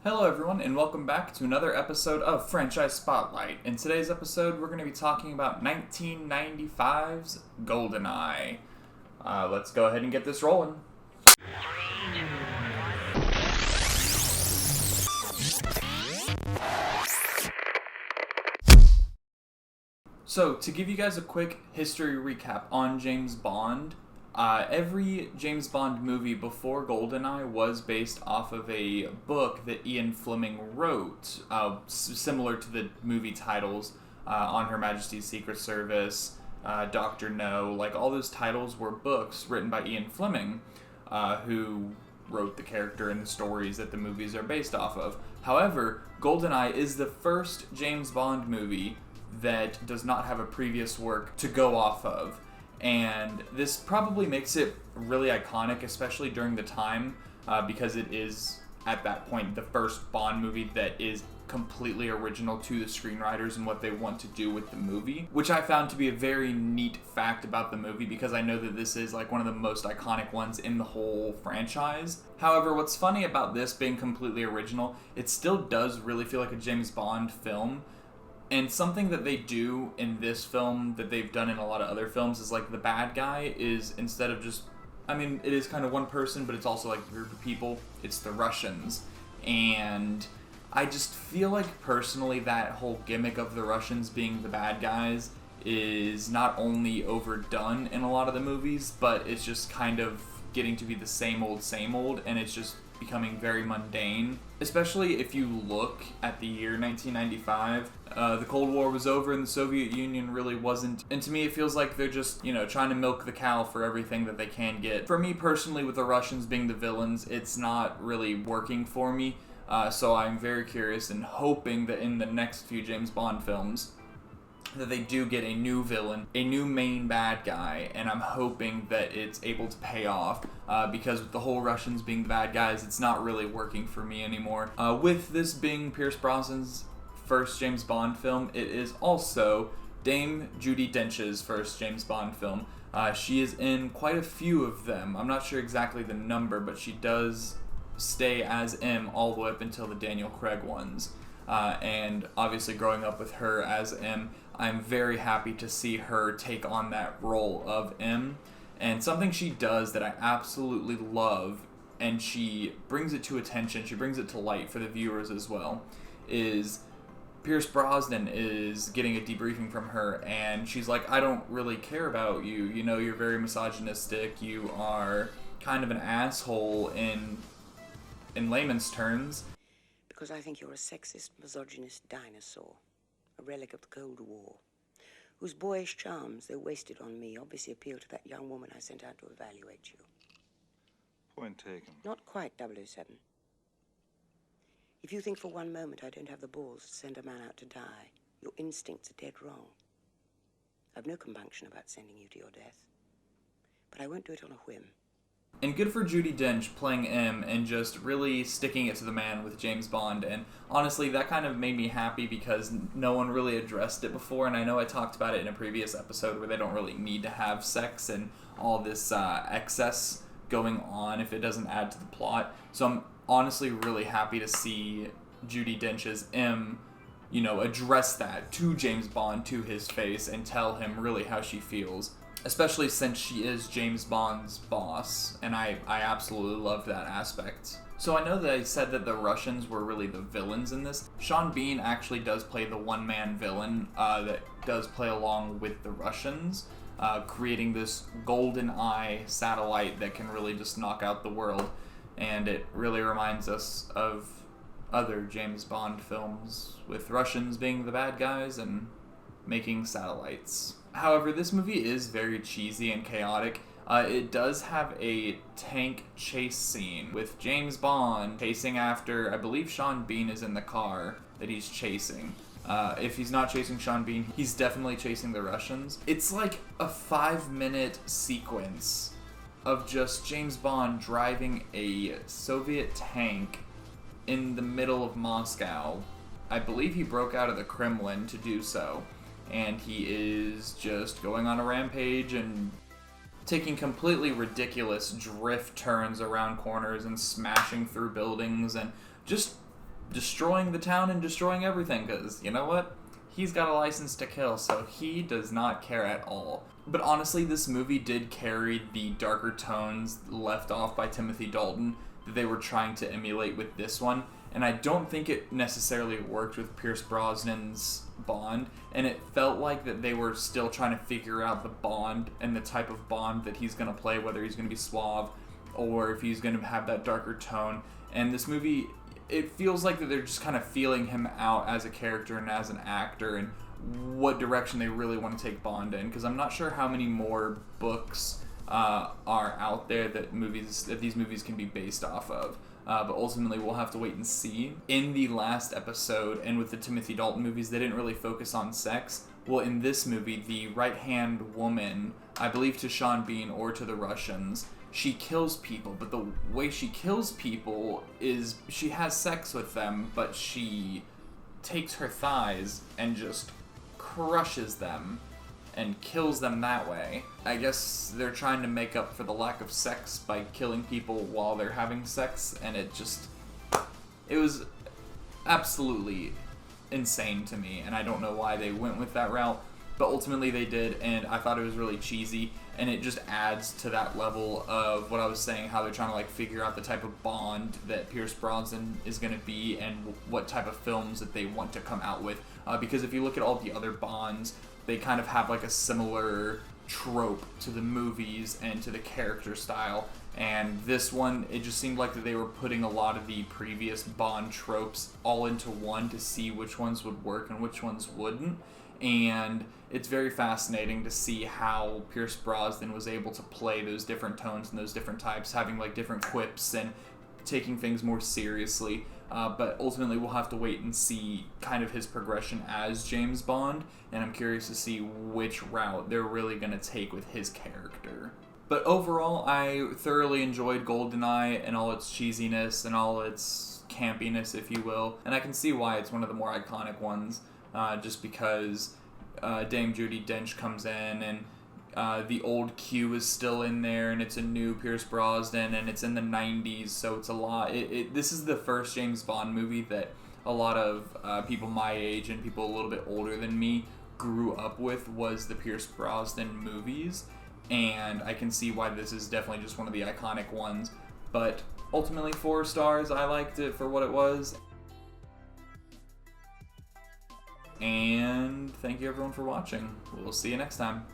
Hello everyone, and welcome back to another episode of Franchise Spotlight. In today's episode, we're going to be talking about 1995's Goldeneye. Let's go ahead and get this rolling. So, to give you guys a quick history recap on James Bond, every James Bond movie before Goldeneye was based off of a book that Ian Fleming wrote, similar to the movie titles, On Her Majesty's Secret Service, Dr. No, like all those titles were books written by Ian Fleming, who wrote the character and the stories that the movies are based off of. However, Goldeneye is the first James Bond movie that does not have a previous work to go off of. And this probably makes it really iconic, especially during the time, because it is, at that point, the first Bond movie that is completely original to the screenwriters and what they want to do with the movie, which I found to be a very neat fact about the movie, because I know that this is like one of the most iconic ones in the whole franchise. However, what's funny about this being completely original, it still does really feel like a James Bond film. And something that they do in this film that they've done in a lot of other films is like the bad guy is, instead of just, it is kind of one person, but it's also like a group of people. It's the Russians. And I just feel like personally that whole gimmick of the Russians being the bad guys is not only overdone in a lot of the movies, but it's just kind of getting to be the same old, and it's just becoming very mundane. Especially if you look at the year 1995, the Cold War was over and the Soviet Union really wasn't. And to me, it feels like they're just, trying to milk the cow for everything that they can get. For me personally, with the Russians being the villains, it's not really working for me. So I'm very curious and hoping that in the next few James Bond films, that they do get a new villain, a new main bad guy, and I'm hoping that it's able to pay off, because with the whole Russians being the bad guys, it's not really working for me anymore. With this being Pierce Brosnan's first James Bond film, it is also Dame Judi Dench's first James Bond film. She is in quite a few of them. I'm not sure exactly the number, but she does stay as M all the way up until the Daniel Craig ones. And obviously growing up with her as M, I'm very happy to see her take on that role of M. And something she does that I absolutely love, and she brings it to attention, she brings it to light for the viewers as well, is Pierce Brosnan is getting a debriefing from her, and she's like, I don't really care about you. You're very misogynistic. You are kind of an asshole in layman's terms. Because I think you're a sexist, misogynist dinosaur, a relic of the Cold War, whose boyish charms, though wasted on me, obviously appeal to that young woman I sent out to evaluate you. Point taken. Not quite, 007. If you think for one moment I don't have the balls to send a man out to die, your instincts are dead wrong. I've no compunction about sending you to your death, but I won't do it on a whim. And good for Judi Dench playing M and just really sticking it to the man with James Bond. And honestly, that kind of made me happy because no one really addressed it before. And I know I talked about it in a previous episode where they don't really need to have sex and all this excess going on if it doesn't add to the plot. So I'm honestly really happy to see Judi Dench's M, address that to James Bond, to his face, and tell him really how she feels. Especially since she is James Bond's boss, and I absolutely love that aspect. So I know that I said that the Russians were really the villains in this. Sean Bean actually does play the one-man villain that does play along with the Russians, creating this Goldeneye satellite that can really just knock out the world. And it really reminds us of other James Bond films, with Russians being the bad guys and making satellites. However, this movie is very cheesy and chaotic. It does have a tank chase scene with James Bond chasing after, I believe Sean Bean is in the car that he's chasing. If he's not chasing Sean Bean, he's definitely chasing the Russians. It's like a 5-minute sequence of just James Bond driving a Soviet tank in the middle of Moscow. I believe he broke out of the Kremlin to do so. And he is just going on a rampage and taking completely ridiculous drift turns around corners and smashing through buildings and just destroying the town and destroying everything, because, you know what? He's got a license to kill, so he does not care at all. But honestly, this movie did carry the darker tones left off by Timothy Dalton that they were trying to emulate with this one, and I don't think it necessarily worked with Pierce Brosnan's Bond, and it felt like that they were still trying to figure out the Bond and the type of Bond that he's going to play, whether he's going to be suave or if he's going to have that darker tone. And this movie, it feels like that they're just kind of feeling him out as a character and as an actor, and what direction they really want to take Bond in, because I'm not sure how many more books are out there that these movies can be based off of. But ultimately, we'll have to wait and see. In the last episode, and with the Timothy Dalton movies, they didn't really focus on sex. Well, in this movie, the right-hand woman, I believe to Sean Bean or to the Russians, she kills people, but the way she kills people is she has sex with them, but she takes her thighs and just crushes them and kills them that way. I guess they're trying to make up for the lack of sex by killing people while they're having sex, and it was absolutely insane to me, and I don't know why they went with that route, but ultimately they did, and I thought it was really cheesy, and it just adds to that level of what I was saying, how they're trying to like figure out the type of Bond that Pierce Brosnan is going to be and what type of films that they want to come out with, because if you look at all the other Bonds, they kind of have like a similar trope to the movies and to the character style, and this one, it just seemed like that they were putting a lot of the previous Bond tropes all into one to see which ones would work and which ones wouldn't. And it's very fascinating to see how Pierce Brosnan was able to play those different tones and those different types, having like different quips and taking things more seriously. But ultimately, we'll have to wait and see kind of his progression as James Bond, and I'm curious to see which route they're really going to take with his character. But overall, I thoroughly enjoyed Goldeneye and all its cheesiness and all its campiness, if you will, and I can see why it's one of the more iconic ones, just because Dame Judi Dench comes in, and the old Q is still in there, and it's a new Pierce Brosnan, and it's in the 90s, so it's a lot. This is the first James Bond movie that a lot of people my age and people a little bit older than me grew up with, was the Pierce Brosnan movies, and I can see why this is definitely just one of the iconic ones. But ultimately, 4 stars. I liked it for what it was. And thank you everyone for watching. We'll see you next time.